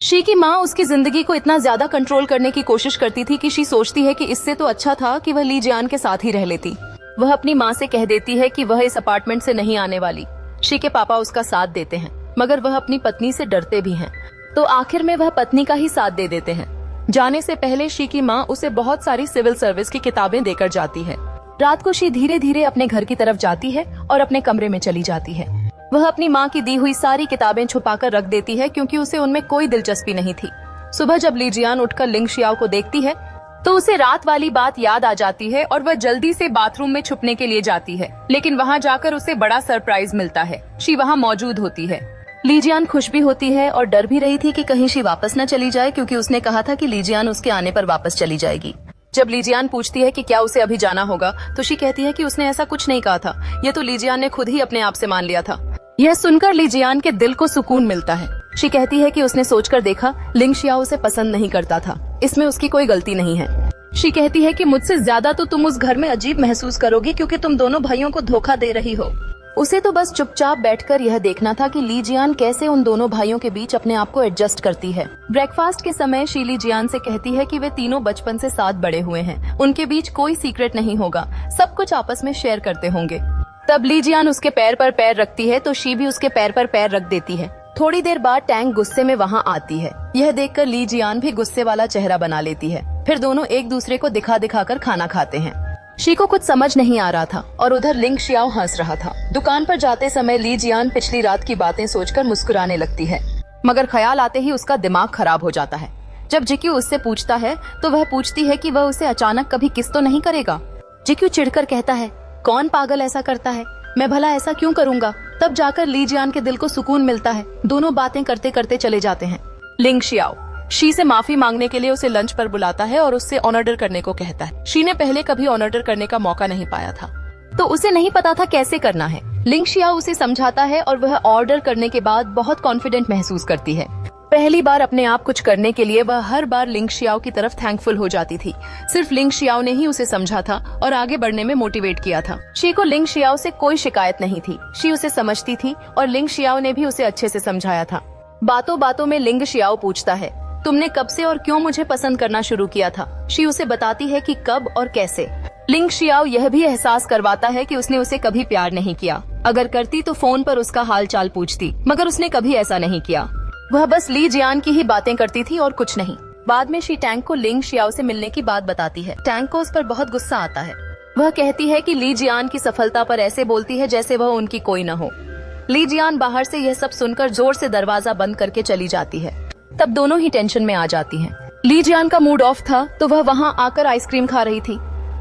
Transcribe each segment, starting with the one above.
She की माँ उसकी जिंदगी को इतना ज्यादा कंट्रोल करने की कोशिश करती थी कि शी सोचती है कि इससे तो अच्छा था कि वह ली जियान के साथ ही रह लेती। वह अपनी माँ से कह देती है कि वह इस अपार्टमेंट से नहीं आने वाली। शी के पापा उसका साथ देते हैं, मगर वह अपनी पत्नी से डरते भी हैं, तो आखिर में वह पत्नी का ही साथ दे देते हैं। जाने से पहले शी की माँ उसे बहुत सारी सिविल सर्विस की किताबें देकर जाती है। रात को शी धीरे धीरे अपने घर की तरफ जाती है और अपने कमरे में चली जाती है। वह अपनी माँ की दी हुई सारी किताबें छुपाकर रख देती है क्योंकि उसे उनमें कोई दिलचस्पी नहीं थी। सुबह जब ली जियान उठकर लिंग शियाओ को देखती है तो उसे रात वाली बात याद आ जाती है और वह जल्दी से बाथरूम में छुपने के लिए जाती है, लेकिन वहाँ जाकर उसे बड़ा सरप्राइज मिलता है। शी वहाँ मौजूद होती है। ली जियान खुश भी होती है और डर भी रही थी कि कहीं शी वापस न चली जाए, क्योंकि उसने कहा था कि ली जियान उसके आने पर वापस चली जाएगी। जब ली जियान पूछती है कि क्या उसे अभी जाना होगा, तो शी कहती है कि उसने ऐसा कुछ नहीं कहा था, यह तो ली जियान ने खुद ही अपने आप से मान लिया था। यह सुनकर ली जियान के दिल को सुकून मिलता है। शी कहती है कि उसने सोचकर देखा लिंग शियाओ उसे पसंद नहीं करता था, इसमें उसकी कोई गलती नहीं है। शी कहती है कि मुझसे ज्यादा तो तुम उस घर में अजीब महसूस करोगी क्योंकि तुम दोनों भाइयों को धोखा दे रही हो। उसे तो बस चुपचाप बैठकर यह देखना था कि ली जियान कैसे उन दोनों भाइयों के बीच अपने आप को एडजस्ट करती है। ब्रेकफास्ट के समय शी ली जियान से कहती है कि वे तीनों बचपन से साथ बड़े हुए हैं, उनके बीच कोई सीक्रेट नहीं होगा, सब कुछ आपस में शेयर करते होंगे। तब ली जियान उसके पैर पर पैर रखती है तो शी भी उसके पैर पर पैर रख देती है। थोड़ी देर बाद टैंक गुस्से में वहाँ आती है। यह देखकर ली जियान भी गुस्से वाला चेहरा बना लेती है। फिर दोनों एक दूसरे को दिखा दिखा कर खाना खाते हैं। शी को कुछ समझ नहीं आ रहा था और उधर लिंग शियाओ हंस रहा था। दुकान पर जाते समय ली जियान पिछली रात की बातें सोचकर मुस्कुराने लगती है, मगर ख्याल आते ही उसका दिमाग खराब हो जाता है। जब जिक्यू उससे पूछता है तो वह पूछती है कि वह उसे अचानक कभी किस तो नहीं करेगा। जिक्यू चिढ़कर कहता है, कौन पागल ऐसा करता है, मैं भला ऐसा क्यों करूँगा। तब जाकर ली जियान के दिल को सुकून मिलता है। दोनों बातें करते करते चले जाते हैं। लिंग शियाओ शी से माफी मांगने के लिए उसे लंच पर बुलाता है और उससे ऑर्डर करने को कहता है। शी ने पहले कभी ऑर्डर करने का मौका नहीं पाया था, तो उसे नहीं पता था कैसे करना है। लिंग शियाओ उसे समझाता है और वह ऑर्डर करने के बाद बहुत कॉन्फिडेंट महसूस करती है। पहली बार अपने आप कुछ करने के लिए वह हर बार लिंग शियाओ की तरफ थैंकफुल हो जाती थी। सिर्फ लिंग शियाओ ने ही उसे समझा था और आगे बढ़ने में मोटिवेट किया था। शी को लिंग शियाओ से कोई शिकायत नहीं थी। शी उसे समझती थी और लिंग शियाओ ने भी उसे अच्छे से समझाया था। बातों बातों में लिंग शियाओ पूछता है, तुमने कब से और क्यों मुझे पसंद करना शुरू किया था। शी उसे बताती है कि कब और कैसे। लिंग शियाओ यह भी एहसास करवाता है कि उसने उसे कभी प्यार नहीं किया। अगर करती तो फोन पर उसका हाल चाल पूछती, मगर उसने कभी ऐसा नहीं किया। वह बस ली जियान की ही बातें करती थी और कुछ नहीं। बाद में शी टैंक को लिंग शियाओ से मिलने की बात बताती है। टैंक को उस पर बहुत गुस्सा आता है। वह कहती है कि ली जियान की सफलता पर ऐसे बोलती है जैसे वह उनकी कोई न हो। ली जियान बाहर से यह सब सुनकर जोर से दरवाजा बंद करके चली जाती है। तब दोनों ही टेंशन में आ जाती हैं। ली जियान का मूड ऑफ था तो वह वहाँ आकर आइसक्रीम खा रही थी।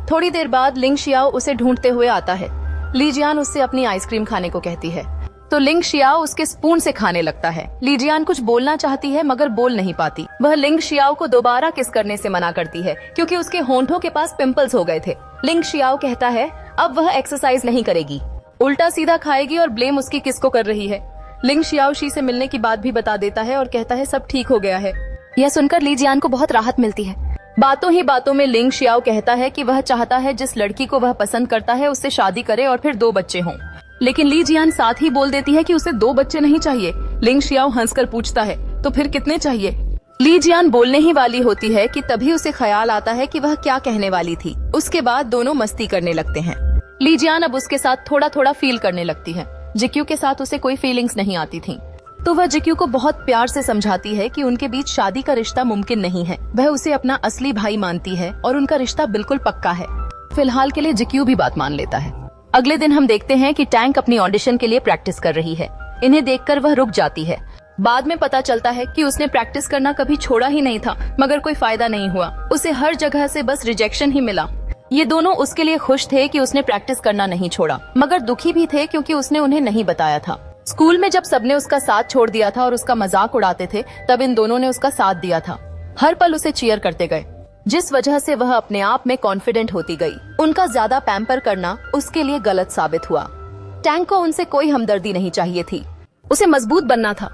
थोड़ी देर बाद लिंग शियाओ उसे ढूंढते हुए आता है। ली जियान उससे अपनी आइसक्रीम खाने को कहती है तो लिंग शियाओ उसके स्पून से खाने लगता है। ली जियान कुछ बोलना चाहती है मगर बोल नहीं पाती। वह लिंग शियाओ को दोबारा किस करने से मना करती है क्योंकि उसके होंठों के पास पिंपल्स हो गए थे। लिंग शियाओ कहता है अब वह एक्सरसाइज नहीं करेगी, उल्टा सीधा खाएगी और ब्लेम उसकी किस को कर रही है। लिंग शियाओ शी से मिलने की बात भी बता देता है और कहता है सब ठीक हो गया है। यह सुनकर ली जियान को बहुत राहत मिलती है। बातों ही बातों में लिंग शियाओ कहता है कि वह चाहता है जिस लड़की को वह पसंद करता है उससे शादी करे और फिर 2 बच्चे हों। लेकिन ली जियान साथ ही बोल देती है कि उसे 2 बच्चे नहीं चाहिए। लिंग शियाओ हंसकर पूछता है तो फिर कितने चाहिए। ली जियान बोलने ही वाली होती है कि तभी उसे ख्याल आता है कि वह क्या कहने वाली थी। उसके बाद दोनों मस्ती करने लगते हैं। ली जियान अब उसके साथ थोड़ा थोड़ा फील करने लगती है। जिक्यू के साथ उसे कोई फीलिंग्स नहीं आती थी, तो वह जिक्यू को बहुत प्यार से समझाती है कि उनके बीच शादी का रिश्ता मुमकिन नहीं है। वह उसे अपना असली भाई मानती है और उनका रिश्ता बिल्कुल पक्का है। फिलहाल के लिए जिक्यू भी बात मान लेता है। अगले दिन हम देखते हैं कि टैंक अपनी ऑडिशन के लिए प्रैक्टिस कर रही है। इन्हें देखकर वह रुक जाती है। बाद में पता चलता है कि उसने प्रैक्टिस करना कभी छोड़ा ही नहीं था, मगर कोई फायदा नहीं हुआ। उसे हर जगह से बस रिजेक्शन ही मिला। ये दोनों उसके लिए खुश थे कि उसने प्रैक्टिस करना नहीं छोड़ा, मगर दुखी भी थे क्योंकि उसने उन्हें नहीं बताया था। स्कूल में जब सबने उसका साथ छोड़ दिया था और उसका मजाक उड़ाते थे, तब इन दोनों ने उसका साथ दिया था। हर पल उसे चीयर करते गए, जिस वजह से वह अपने आप में कॉन्फिडेंट होती गई। उनका ज्यादा पैम्पर करना उसके लिए गलत साबित हुआ। टैंक को उनसे कोई हमदर्दी नहीं चाहिए थी, उसे मजबूत बनना था।